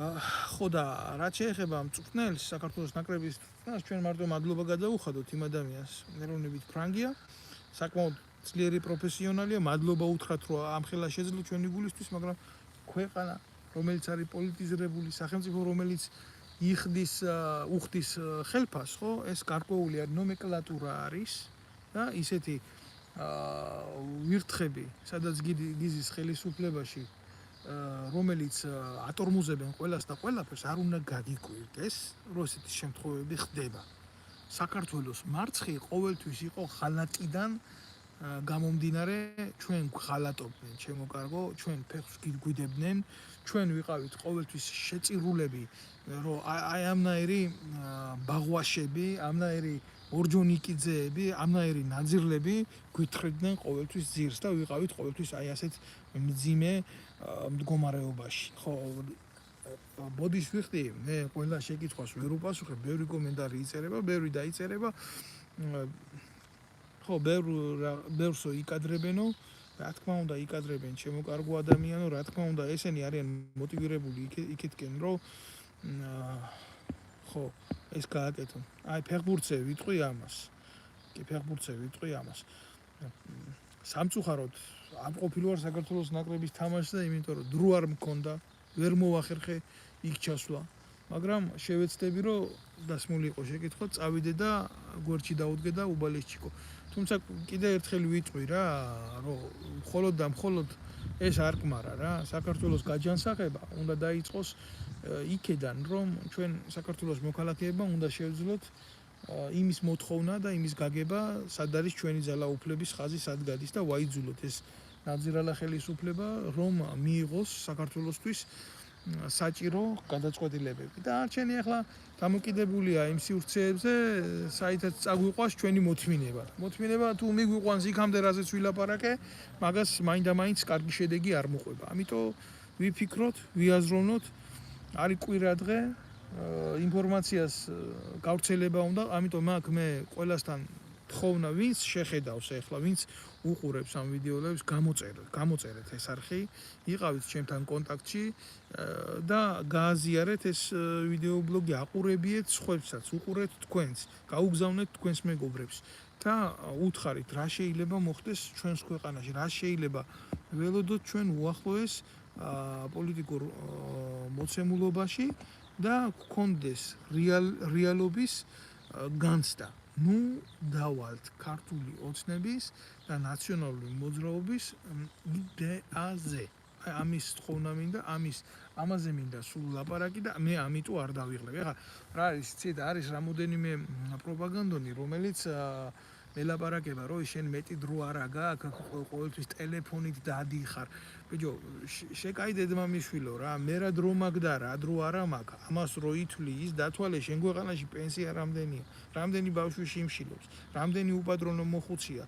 ხო და რაც შეეხება მწვრთნელს საქართველოს ნაკრების მწვრთნელს ჩვენ მარტო მადლობა გადაუხადოთ იმ ადამიანს ეროვნებით ფრანგია საკმაოდ ძლიერი პროფესიონალია მადლობა უთხრათ რომ ამ ხელა შეძლო ჩვენი გულისთვის მაგრამ ქვეყანა რომელიც არის პოლიტიზირებული სახელმწიფო რომელიც უხდის ხელფას ხო ეს გარკვეული ნომენკლატურა არის და ისეთი ვირთხები სადაც გიზის ხელისუფლებაში რომელიც ატორმუზებენ ყველას და ყველაფერს არ უნდა გაგიკვირდეს რომ ესეთი შემთხვევები ხდება საქართველოს მარცხი ყოველთვის იყო ხალატიდან გამომდინარე ჩვენ ხალატობდნენ ჩემო კარგო ჩვენ ფეხს გვიდებდნენ ჩვენ ვიყავით ყოველთვის შეწირულები რომ აი ამნაირი ბაღვაშები ამნაირი ორჯონიკიძეები ამნაირი ნაძირლები გვითხრიდნენ ყოველთვის ძირს და ვიყავით ყოველთვის აი ასეთ მძიმე მდგომარეობაში ხო ბოდის ვიხდი მე ყველა შეკითხვას ვერ უპასუხებ ბევრი კომენტარი იწერება ბევრი დაიწერება ხო ბევრსო იკადრებენო რა თქმა უნდა იკადრებენ ჩემო კარგო ადამიანო რა თქმა უნდა ესენი არიან მოტივირებული იქითკენ რომ ხო ეს გააკეთონ აი ფეხბურთზე ვიტყვი ამას კი ფეხბურთზე ვიტყვი ამას სამწუხაროდ არ ყოფილვარ საქართველოს ნაკრების თამაშზე იმიტომ რომ დრო არ მქონდა ვერ მოვახერხე იქ ჩასვლა მაგრამ შევეცდები რომ დასმული იყო შეკითხვა წავიდე და გვერდში დაუდგე და უბალისჩიკო თუმცა კიდე ერთხელ ვიტყვი რა რომ მხოლოდ და მხოლოდ ეს არ კმარა რა საქართველოს გაჯანსაღება უნდა დაიწყოს იქედან რომ ჩვენ საქართველოს მოქალაქეებმა უნდა შევძლოთ იმის მოთხოვნა და იმის გაგება სად არის ჩვენი ძალაუფლების ხაზი სად გადის და ვაიძულოთ ეს ნაძირალა ხელისუფლება რომ მიიღოს საქართველოსთვის საჭირო გადაწყვეტილებები და არჩენი ახლა დამოკიდებულია იმ სივრცეებზე საითაც წაგვიყვას ჩვენი მოთმინება თუ მიგვიყვანს იქამდე რაზეც ვილაპარაკე მაგას მაინდა-მაინც კარგი შედეგი არ მოყვება ამიტომ ვიფიქროთ ვიაზროვნოთ არის კვირა დღე ინფორმაციას გავრცელება უნდა, ამიტომ აქ მე ყველასთან თხოვნა, ვინც შეხედავს ახლა, ვინც უყურებს ამ ვიდეოებს, გამოწერეთ ეს არხი, იყავით ჩემთან კონტაქტში და გააზიარეთ ეს ვიდეო ბლოგი, აყურებიეთ სხვებსაც, უყურეთ თქვენც, გაუგზავნეთ თქვენს მეგობრებს და უთხარით, რა შეიძლება მოხდეს ჩვენს ქვეყანაში, რა შეიძლება ველოდოთ ჩვენ უახლოეს პოლიტიკურ მოცემულობაში და გქონდეს რეალობის განცდა. ნუ დავალთ ქართული ოცნების და ნაციონალური მოძრაობის იდეაზე. ამის თხოვნა მინდა, ამაზე მინდა სულ ლაპარაკი და მე ამიტომ არ დავიღლებ. ეხლა რა არის, იცით, არის რამოდენიმე პროპაგანდონი, რომელიც მელაპარაკება, რომ შენ მეტი დრო არა გაქვს, ყოველთვის ტელეფონით დადიხარ. ბიჭო, შეკაიდე ძმამიშვილო რა, მე რა დრო მაქვს და რა დრო არა მაქვს. ამას რო ითვლი, ის დათვალე შენ ქვეყანაში პენსია რამდენია, რამდენი ბავშვი შიმშილობს, რამდენი უპატრონო მოხუცია,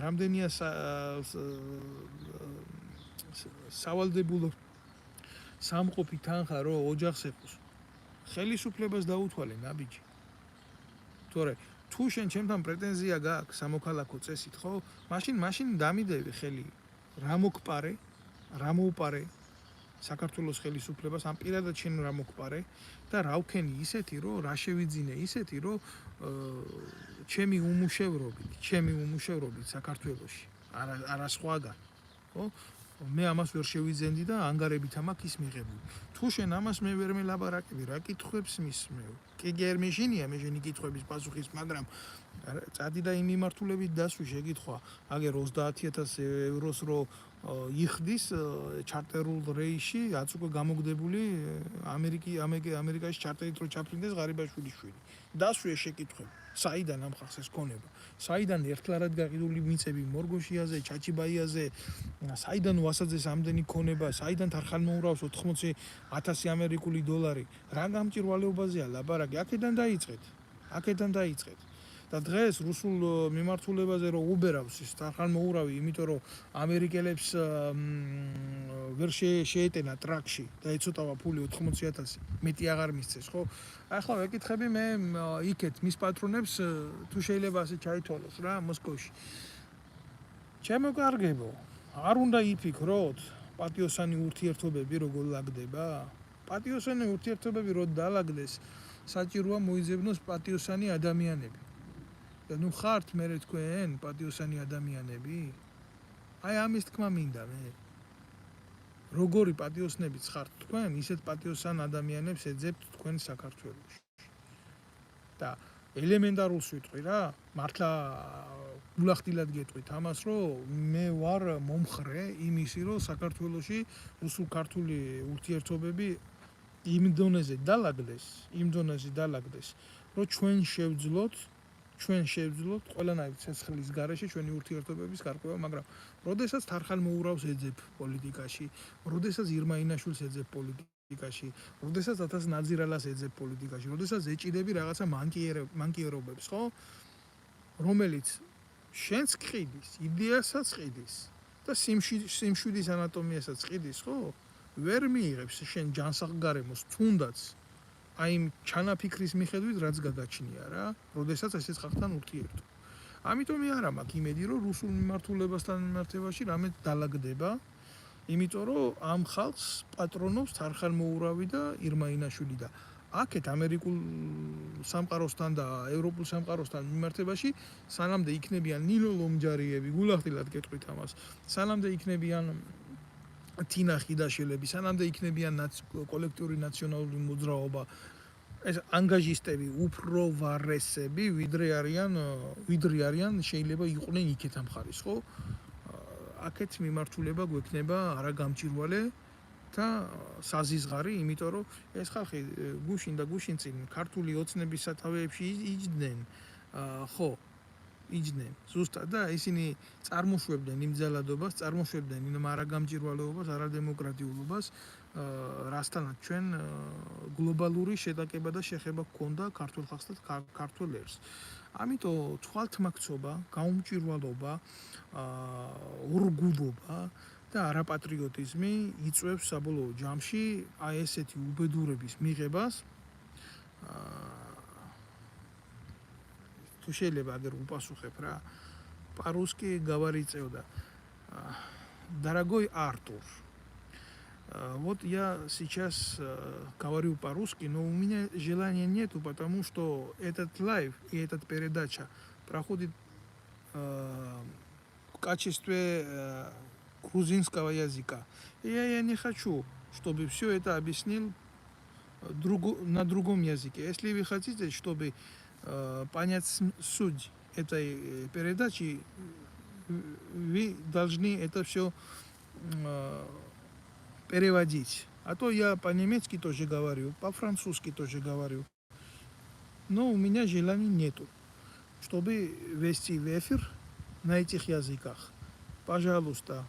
რამდენია სავალდებულო სამყოფი თანხა რო ოჯახს ეყოს. ხელისუფლებას დაუთვალე ნაბიჯი. თორე თუ შენ ჩემთან პრეტენზია გაქვს სამოქალაქო წესით, ხო? მაშინ დამიდევი ხელი. რა მოგპარე? რა მოუპარე საქართველოს ხელისუფლებას, ამ პირადად შენ რა მოგპარე და რა ვქენი ისეთი, რომ რა შევიძინე ისეთი, რომ ჩემი უმუშევრობით საქართველოში, არა სხვაგან, ხო? მე ამას ვერ შევიძენდი და ანგარებით ამაქვს ის მიღებული. თუ შენ ამას მე ვერ მელაპარაკები, რა კითხვებს მისმე? კი გერმიშინია მე შენი კითხვების პასუხის, მაგრამ წადი და იმ მიმართულებით დასვი შეკითხვა, აგერ 30,000 ევროს რო იხდის ჩარტერულ რეისში, რაც უკვე გამოგდებული ამერიკაში ჩარტერით რო ჩაფრინდეს ღარიბაშვილი შვილი. დასვი ეს შეკითხვები. საიდან ამ ხალხს ეს ქონება? საიდან ერთლარად გაყიდული მიწები მორგოშიაზე, ჩაჩიბაიაზე, საიდან ვასაძეს ამდენი ქონება, საიდან თარხანმოურავს 80,000 ამერიკული დოლარი? რა გამჭირვალეობაზეა ლაპარაკი? აქედან დაიწყეთ. და დღეს რუსულ მიმართულებაზე რო უბერავს ის თარხანმოურავი, იმიტომ რომ ამერიკელებს ვერ შეეტენა ტრაქში და ეცოტავა ფული 80,000, მეტი აღარ მისცეს, ხო? ახლა ვეკითხები მე იქეთ მის პატრონებს, თუ შეიძლება ასე ჩაითვალოს რა მოსკოვში. ჩემო კარგებო, არ უნდა იფიქროთ პატიოსანი ურთიერთობები როგორ ლაგდება? პატიოსანი ურთიერთობები რო დაალაგდეს, საჭიროა მოიძებნოს პატიოსანი ადამიანები. და ნუ ხართ მე თქვენ პატიოსანი ადამიანები? აი ამის თქმა მინდა მე. როგორი პატიოსნებიც ხართ თქვენ, ისეთ პატიოსან ადამიანებს ეძებთ თქვენ საქართველოში. და ელემენტარულს ვიტყვი რა, მართლა გულახდილად გეტყვით ამას, რომ მე ვარ მომხრე იმისი, რომ საქართველოში რუსულ-ქართული ურთიერთობები იმ დონეზე დაალაგდეს, რომ ჩვენ შევძლოთ ყველანაირი ცეცხლის გარეშე ჩვენი ურთიერთობების გარკვევა, მაგრამ როდესაც თარხანმოურავს ეძებ პოლიტიკაში, როდესაც ირმა ინაშვილს ეძებ პოლიტიკაში, როდესაც ათას ნაძირალას ეძებ პოლიტიკაში, როდესაც ეჭიდები რაღაცა მანკიერობებს, ხო? რომელიც შენს ყიდის, იდეასაც ყიდის და სიმშვიდის ანატომიასაც ყიდის, ხო? ვერ მიიღებს შენ ჯანსაღგარემოს თუნდაც აი იმ ჩანაფიქრის მიხედვით რაც გადაჩნია რა, როდესაც ესეც ხალხთან ურთიერთო. ამიტომ მე არა მაქვს იმედი, რომ რუსულ მიმართულებასთან მიმართებაში რამე დაალაგდება, იმიტომ რომ ამ ხალხს პატრონობს თარხანმოურავი და ირმა ინაშვილი და აქეთ ამერიკულ სამყაროსთან და ევროპულ სამყაროსთან მიმართებაში სანამდე იქნებიან ნინო ლომჯარიები, გულახდილად გეტყვით ამას, სანამდე იქნებიან თინა ხიდაშელები, სანამდე იქნებიან კოლექტიური ნაციონალური მოძრაობა, ეს ანგაჟისტები უფრო ვარესები, ვიდრე არიან შეიძლება იყვნენ იქეთ ამ ხარის, ხო? აქეთ მიმართულება გვექნება არა გამჭირვალე და საზიზღარი, იმიტომ რომ ეს ხალხი გუშინ და გუშინწინ ქართული ოცნების სათავეებში იჯდნენ, ხო? იჯდნენ ზუსტად და ისინი წარმოშვებდნენ იმ ძალადობას, წარმოშვებდნენ იმ არაგამჭირვალეობას, არადემოკრატიულობას, რასთანაც ჩვენ გლობალური შეტაკება და შეხება გქონდა ქართულ ხალხს და ქართულ ერს. ამიტომ თვალთმაქცობა, გაუმჭირვალობა, ორგულობა და არაპატრიოტიზმი იწვევს საბოლოო ჯამში აი ესეთი უბედურების მიღებას. თუ შეიძლება აგერ უპასუხებ რა. По-русски говорится, дорогой Артур, вот я сейчас говорю по-русски, но у меня желания нету, потому что этот лайв и эта передача проходит в качестве грузинского языка. И я не хочу, чтобы все это объяснил на другом языке. Если вы хотите, чтобы понять суть этой передачи, вы должны это все переводить. А то я по-немецки тоже говорю, по-французски тоже говорю. Но у меня желания нету, чтобы вести в эфир на этих языках. Пожалуйста,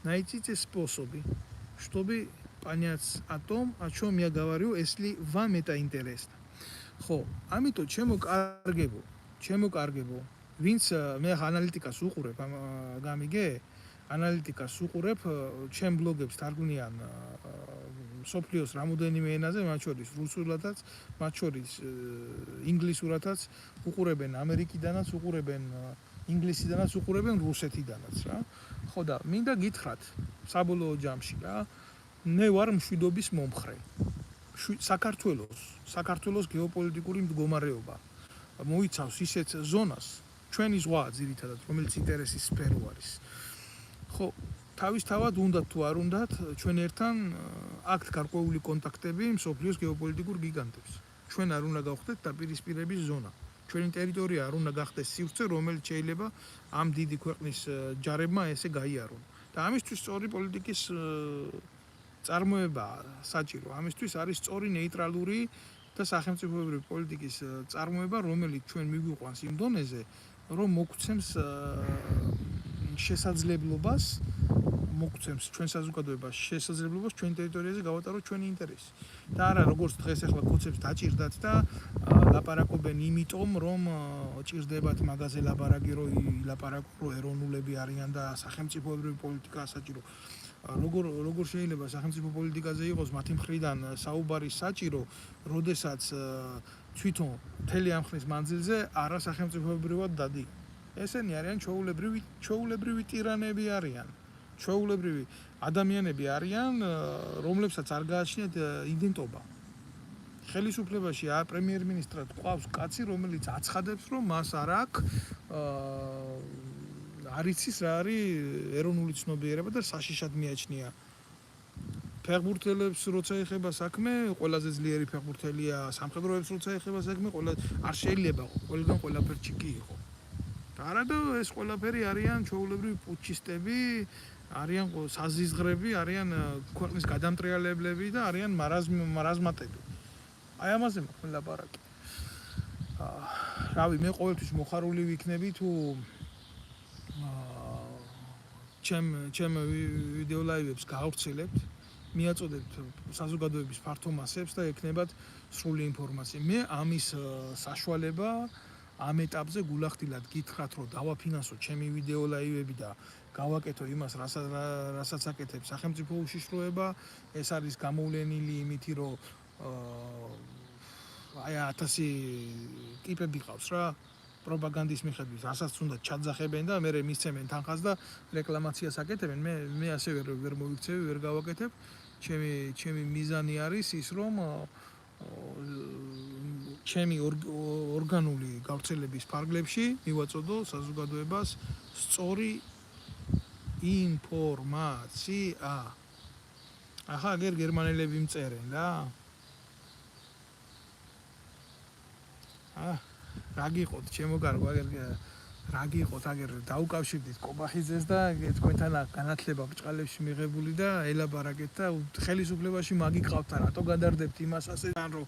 найдите способы, чтобы понять о том, о чем я говорю, если вам это интересно. ხო, ამიტომ ჩემო კარგებო, ვინც მე ანალიტიკას უყურებ, გამიგე? ანალიტიკას უყურებ, ჩემ ბლოგებს თარგმნიან სოფლიოს რამოდენიმე ენაზე, მათ შორის რუსულადაც, მათ შორის ინგლისურადაც, უყურებენ ამერიკიდანაც, უყურებენ ინგლისიდანაც, უყურებენ რუსეთიდანაც რა. ხო და მინდა გითხრათ, საბოლოო ჯამში რა, მე ვარ მშვიდობის მომხრე. საქართველოს გეოპოლიტიკური მდგომარეობა მოიცავს ისეთ ზონას, ჩვენი ზღვა ძირითადად, რომელიც ინტერესის სფერო არის. ხო, თავისთავად უნდათ თუ არ უნდათ, ჩვენ ერთთან აქვთ გარკვეული კონტაქტები მსოფლიოს გეოპოლიტიკურ გიგანტებს. ჩვენ არ უნდა გავხდეთ დაპირისპირების ზონა. ჩვენი ტერიტორია არ უნდა გახდეს სივრცე, რომელიც შეიძლება ამ დიდი ქვეყნის ჯარებმა ესე გაიარონ. და ამისთვის სწორი პოლიტიკის წარმოება საჭირო. ამისთვის არის სწორი ნეიტრალური და სახელმწიფოებრივი პოლიტიკის წარმოება, რომელიც ჩვენ მიგვიყვანს იმ დონეზე, რომ მოგცემს შესაძლებლობას, ჩვენ საზოგადოებას შესაძლებლობას ჩვენ ტერიტორიაზე გავატაროთ ჩვენი ინტერესი. და არა როგორც დღეს ახლა კოცებს დაჭირდათ და ლაპარაკობენ იმიტომ, რომ ჭირდებათ მაგაზე ლაპარაკი, რომ ილაპარაკო ეროვნულები არიან და სახელმწიფოებრივი პოლიტიკა საჭირო. როგორ შეიძლება სახელმწიფო პოლიტიკაზე იყოს მათი მხრიდან საუბარი საჭირო, როდესაც თვითონ მთელი ამ ხნის მანძილზე არა სახელმწიფოებრივად დადიან. ესენი არიან ჩვეულებრივი ტირანები არიან. ჩვეულებრივი ადამიანები არიან, რომლებსაც არ გააჩნიათ იდენტობა. ხელისუფლებაში პრემიერ-მინისტრად ყავს კაცი, რომელიც აცხადებს, რომ მას არ აქვს არ იცის რა არის ეროვნული ცნობიერება და საშიშად მიაჩნია. ფეხბურთელებს როცა ეხება საქმე, ყველაზე ძლიერი ფეხბურთელია, სამხედროებს როცა ეხება საქმე, არ შეიძლება ყველგან ყველაფერში კი იყო. და არა და ეს ყველაფერი არიან ჩვეულებრივი პუჩისტები, არიან საზიზღრები, არიან ქვეყნის გადამტრიალებლები და არიან მარაზმატები. აი ამაზე მოხდა ლაპარაკი. რავი, მე ყოველთვის მოხარული ვიქნები თუ ჩემ ვიდეო ლაივებს გაავრცელებთ, მიაწოდებთ საზოგადოების ფართო მასებს და ექნებათ სრული ინფორმაცია. მე ამის საშუალება ამ ეტაპზე გულახდილად გითხრათ, რომ დავაფინანსო ჩემი ვიდეო ლაივები და გავაკეთო იმას, რასაც აკეთებს სახელმწიფო უშიშროება. ეს არის გამოვლენილი იმითი, რომ აი 1000 ტიპები ყავს რა. პროპაგანდის მიხედვით, რასაც უნდა ჩაძახებენ და მე მისცემენ თანხას და რეკლამაციას აკეთებენ. მე ასე ვერ მოვიქცევი, ვერ გავაკეთებ. ჩემი მიზანი არის ის, რომ ჩემი ორგანული გავრცელების ფარგლებში მივაწოდო საზოგადოებას სწორი ინფორმაცია. ახლა აგერ გერმანელები მწერენ რა. რა გიყოთ, ჩემო კარგო, რა გიყოთ, აგერ დაუკავშირდით კობახიძეს და თქვენთან განათლება ბჭყალებში მიღებული და ელაპარაკეთ და ხელისუფლებაში მაგიყავთ და რატო გადარდებთ იმას ასე, რომ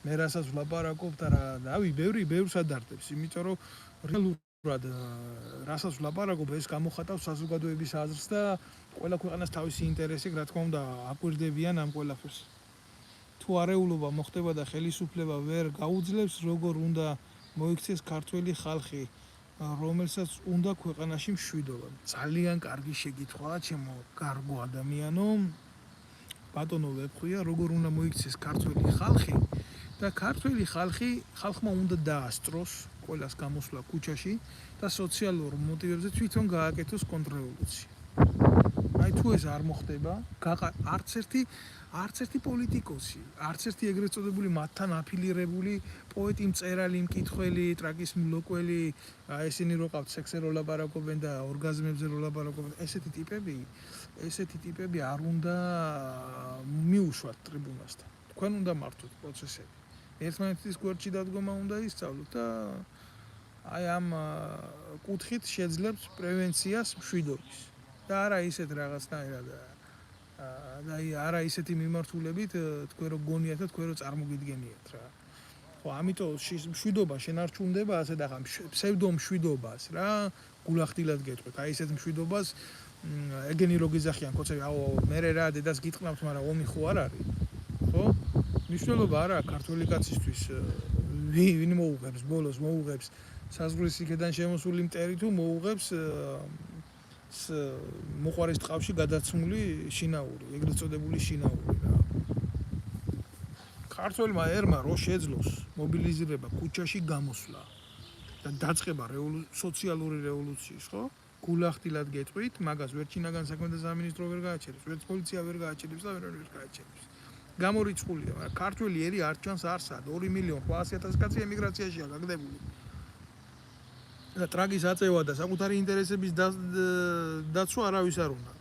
მე რასაც ვლაპარაკობ და რავი, ბევრს ადარდებს, იმიტომ რომ რეალურად რასაც ვლაპარაკობ, ეს გამოხატავს საზოგადოების აზრს და ყველა ქვეყანას თავისი ინტერესი, რა თქმა უნდა, აკვირდებიან ამ ყველაფერს. თუ არეულობა მოხდება და ხელისუფლება ვერ გაუძლებს, როგორ უნდა მოიქცეს ქართველი ხალხი რომელსაც უნდა ქვეყანაში მშვიდობა. ძალიან კარგი შეკითხვაა, ჩემო კარგო ადამიანო. ბატონო ვეფხვია, როგორ უნდა მოიქცეს ქართველი ხალხი და ქართველი ხალხმა უნდა დაასწროს ყველას გამოსვლა ქუჩაში და სოციალურ მოტივებზე თვითონ გააკეთოს კონტრრევოლუცია. აი თუ ეს არ მოხდება, არც ერთი პოლიტიკოსი, არც ერთი ეგრეთ წოდებული მათთან აფილირებული პოეტი, მწერალი, მკითხველი, ტრაკის მლოკველი, ესენი რო ყავთ სექსზე რო ლაპარაკობენ და ორგაზმებზე რო ლაპარაკობენ, ესეთი ტიპები არ უნდა მიუშვათ ტრიბუნასთან. თქვენ უნდა მართოთ პროცესები. ერთმანეთის გვერდში დადგომა უნდა ისწავლოთ და აი ამ კუთხით შეძლებს პრევენციას მშვიდობის. და არა ისეთ რაღაცნაირად და არა ისეთი მიმართულებით თქვენ რო გონიათ და თქვენ რო წარმოგიდგენიათ რა. ხო, ამიტომ მშვიდობა შენ არ ჩუნდება ასე და ხა ფსევდო მშვიდობას რა გულახდილად გეტყვით. აი ესეთ მშვიდობას ეგენი რო გიძახიან კოცები, აუ მე რა დედას გიტყნავთ, მაგრამ ომი ხო არ არის. ხო? მნიშვნელობა არა ქართული კაცისთვის ვინ მოუღებს ბოლოს მოუღებს საზღვრის იქედან შემოსული მტერი თუ მოუღებს მოყვარის ტყავში გადაცმული შინაური, ეგრეთ წოდებული შინაური რა. ქართველმა ერმა რო შეძლოს მობილიზირება ქუჩაში გამოსვლა და დაწყება სოციალური რევოლუციის, ხო? გულახდილად გეტყვით, მაგას ვერ ჩინაგან საქმეთა სამინისტრო ვერ გააჩერებს, ვერ პოლიცია ვერ გააჩერებს და ვერ გააჩერებს. გამორიცხულია, მაგრამ ქართველი ერი არ ჩანს არსად, 2.800.000 კაცი ემიგრაციაშია გაგდებული. და ტრაგის აწევა და საკუთარი ინტერესების დაცვა არავის არ უნდა.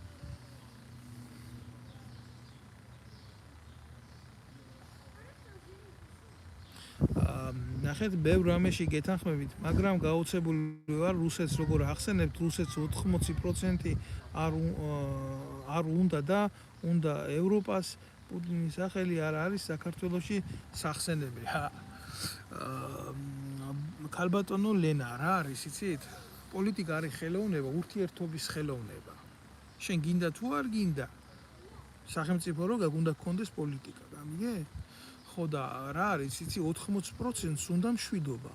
ნახეთ, ბევრ რამეში გეთანხმებით, მაგრამ გაოცებული ვარ რუსეთს როგორ ახსენებთ, რუსეთს 80% არ უნდა და უნდა ევროპას პუტინის სახელი არ არის საქართველოში სახსენები. ქალბატონო ლენა რა არის იცით? პოლიტიკა არის ხელოვნება, ურთიერთობის ხელოვნება. შენ გინდა თუ არ გინდა? სახელმწიფო რო გაგუნდა გქონდეს პოლიტიკა, გამიგე? ხო და რა არის იცი 80%-ს უნდა მშვიდობა.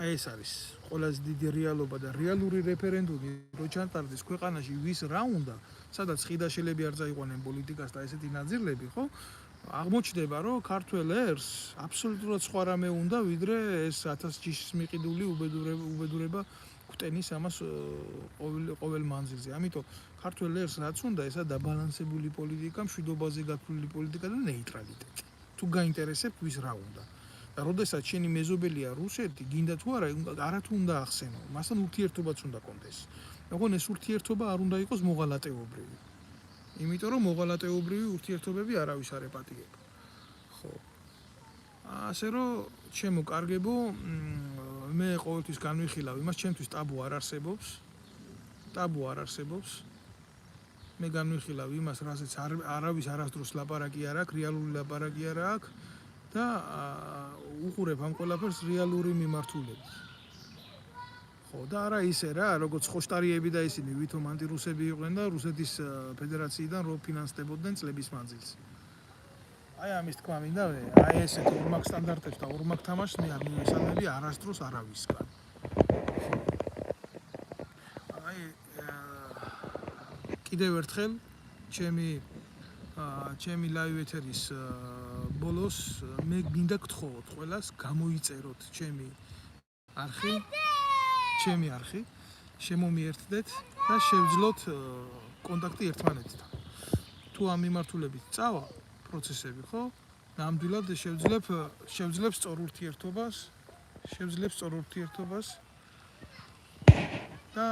აი ეს არის ყველაზე დიდი რეალობა და რეალური რეფერენდუმი რო ჩატარდეს ქვეყანაში ვის რა უნდა, სადაც ხიდაშელები არ წაიყვანენ პოლიტიკას და ესეთი ნაძირლები, ხო? აღმოჩნდება, რომ ქართველ ერს აბსოლუტურად სხვა რამე უნდა, ვიდრე ეს 1000 ჯიშის მიყიდული უბედურება გვტენის ამას ყოველ მანძილზე. ამიტომ ქართველ ერს რაც უნდა, ესა დაბალანსებული პოლიტიკა, მშვიდობაზე გათვლილი პოლიტიკა და ნეიტრალიტეტი. თუ გაინტერესებს ვის რა უნდა. და როდესაც შენი მეზობელია რუსეთი, გინდა თუ არა, არათუ უნდა ახსენო, მასთან ურთიერთობაც უნდა კონდეს. მაგრამ ეს ურთიერთობა არ უნდა იყოს მოღალატეობრივი. იმიტომ რომ მოღალატეობრივი ურთიერთობები არავის არ ეპატიება. ხო. ასე რომ ჩემო კარგებო, მე ყოველთვის განვიხილავ იმას, ჩემთვის ტაბუ არ არსებობს. მე განვიხილავ იმას, რასაც არავის არასდროს ლაპარაკი არ აქვს, რეალური ლაპარაკი არ აქვს და უყურებ ამ ყველაფერს რეალური მიმართულებით. ხო და არა ისე რა, როგორც ხოშტარიები და ისინი ვითომ ანტირუსები იყვნენ და რუსეთის ფედერაციიდან რო ფინანსდებოდნენ წლების მანძილზე. აი ამის თქმა მინდა, აი ესეთ ორმაგ სტანდარტებს და ორმაგ თამაშს მე არ მივესალმები არასდროს არავისგან. აი კიდევ ერთხელ ჩემი ლაივ ეთერის ბოლოს მე მინდა გთხოვოთ ყველას გამოიწეროთ ჩემი არხი, შემომიერთდეთ და შევძლოთ კონტაქტი ერთმანეთთან. თუ ამ მიმართულებით წავა პროცესები, ხო? ნამდვილად შევძლებს სწორ ურთიერთობას და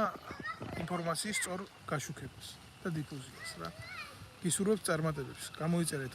ინფორმაციის სწორ გაშუქებას და დიფუზიას რა. გისურვებთ წარმატებებს. გამოიწერეთ